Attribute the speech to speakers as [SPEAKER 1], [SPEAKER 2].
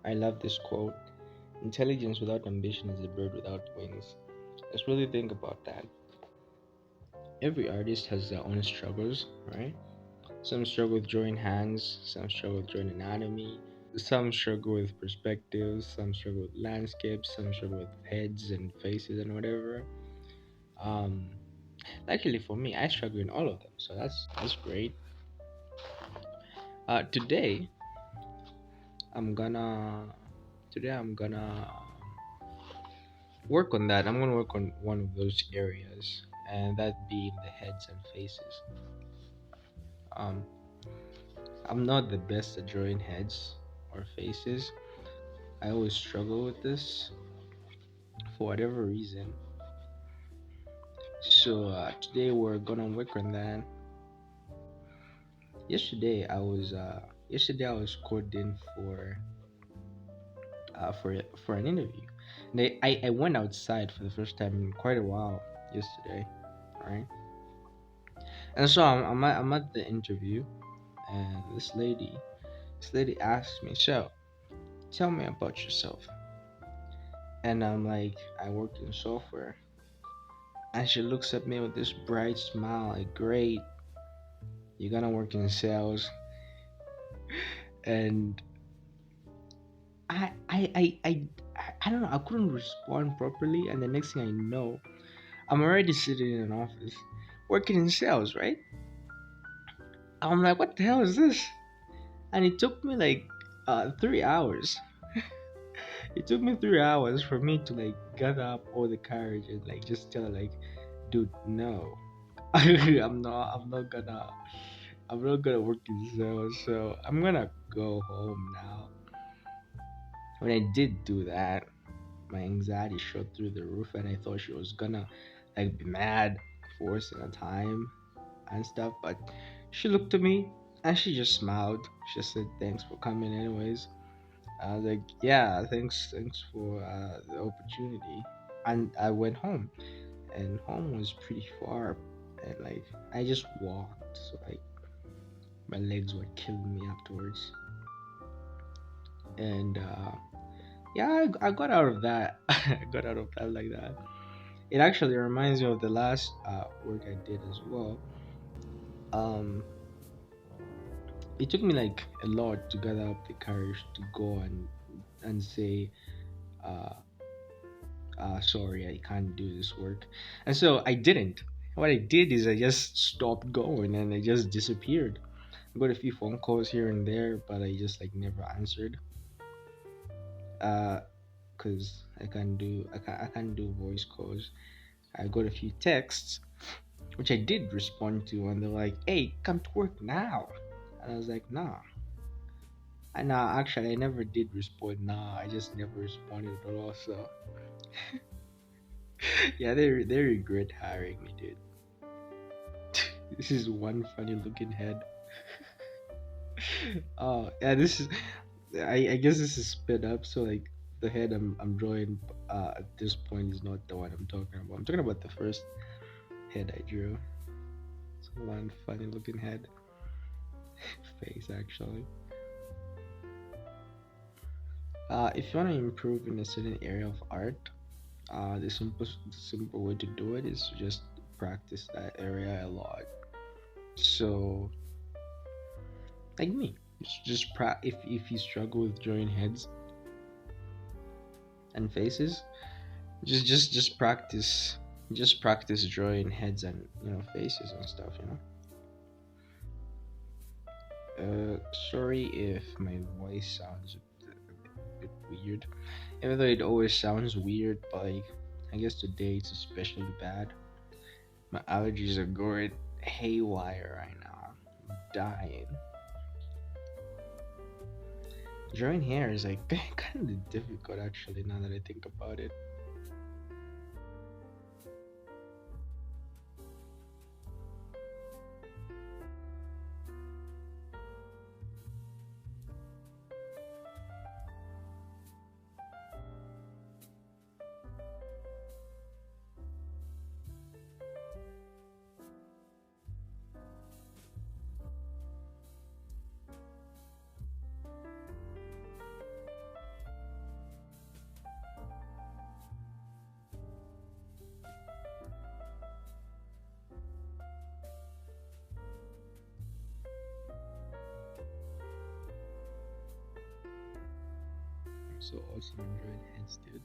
[SPEAKER 1] I love this quote. Intelligence without ambition is a bird without wings. Let's really think about that. Every artist has their own struggles, right? Some struggle with drawing hands, some struggle with drawing anatomy, some struggle with perspectives, some struggle with landscapes, some struggle with heads and faces and whatever. Um, Actually, for me, I struggle in all of them, so that's great. Today, I'm gonna I'm gonna work on that. I'm gonna work on one of those areas, and that being the heads and faces. Um, I'm not the best at drawing heads or faces. I always struggle with this for whatever reason. So today we're gonna work on that. Yesterday I was called in for an interview. And I went outside for the first time in quite a while yesterday, right? And so I'm at the interview, and this lady asked me, "So, tell me about yourself." And I'm like, "I work in software." And she looks at me with this bright smile, like, "Great, you're gonna work in sales." And I I I I I don't know. I couldn't respond properly, and the next thing I know, I'm already sitting in an office working in sales, right? I'm like, what the hell is this? And it took me like 3 hours. It took me 3 hours for me to like gather up all the courage and like just tell her like, dude, no, I'm not gonna work in sales. So I'm gonna go home now. When I did do that, my anxiety shot through the roof, and I thought she was gonna like be mad for wasting her time and stuff. But she looked at me and she just smiled. She said, "Thanks for coming, anyways." I was like, "Yeah, thanks for the opportunity." And I went home, and home was pretty far, and like I just walked, so like my legs were killing me afterwards. And yeah, I got out of that. I got out of that like that. It actually reminds me of the last work I did as well. Um, it took me like a lot to gather up the courage to go and say, uh, sorry, I can't do this work. And so I didn't. What I did is I just stopped going and I just disappeared. I got a few phone calls here and there, but I just like never answered. Uh, cause I can't do voice calls. I got a few texts which I did respond to, and they're like, "Hey, come to work now." And I was like, "Nah." And actually, I never did respond. Nah, I just never responded at all. So yeah, they regret hiring me, dude. This is one funny looking head. Oh yeah, this is. I guess this is sped up. So like the head I'm drawing at this point is not the one I'm talking about. I'm talking about the first head I drew. It's one funny looking head face actually. If you want to improve in a certain area of art, the simple way to do it is to just practice that area a lot. So, like me, if you struggle with drawing heads and faces, just practice, just practice drawing heads and faces and stuff. Sorry if my voice sounds a bit weird, even though it always sounds weird. But like, I guess today it's especially bad. My allergies are going haywire right now. I'm dying. Drawing hair is like kind of difficult actually now that I think about it. so awesome Android heads, dude.